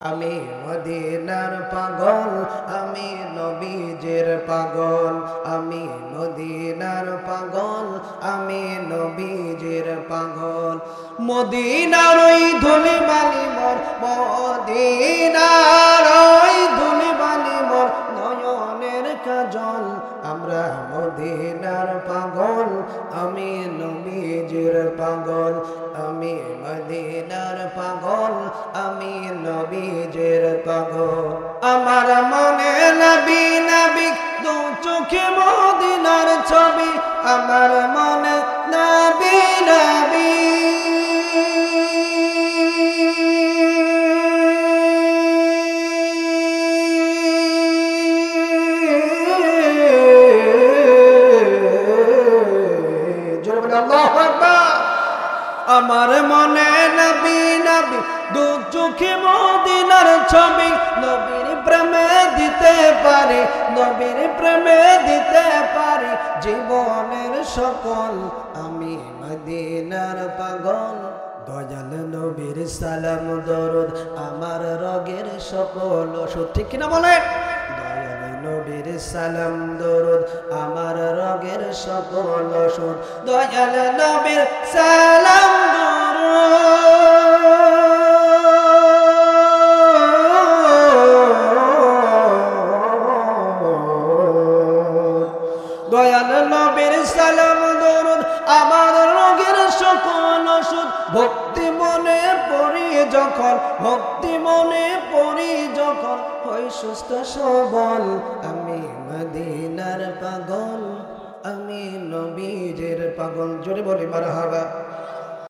আমি মদিনার পাগল, আমি নবীজির পাগল। আমি মদিনার পাগল, আমি নবীজির পাগল। মদিনার ওই ধুলি বালি মোর, মদিনার ওই ধুলি বালি মোর নয়নের কাজল। আমরা মদিনার পাগল, আমি নবীজির পাগল। আমি মদিনার পাগল, আমি নবীজির পাগল। আমার মনে নবী নবী দু চোখে মদিনার ছবি। আমার মনে নবী নবী আল্লাহু আকবার। আমার মনে নবী নবী দু চোখে মদিনার ছবি। নবীর প্রেমে দিতে পারি, নবীর প্রেমে দিতে পারি জীবনের সকল। আমি মদিনার পাগল, দয়াল নবীর সালাম দরুদ আমার রোগের সকল ওষুধ। ঠিক কিনা বলেন? দয়াল নবীর সালাম দরুদ আমার রোগের সকল ওষুধ। দয়াল নবীর সালাম দয়াল নবীর সালাম দরুদ আমার রোগের সকল ওষুধ। ভক্তি মনে পড়ি যখন, ভক্তি মনে পড়ি যখন হই সুস্থ সবল। আমি মদিনার পাগল, আমি নবীজির পাগল। জোরে বলি মারহাবা।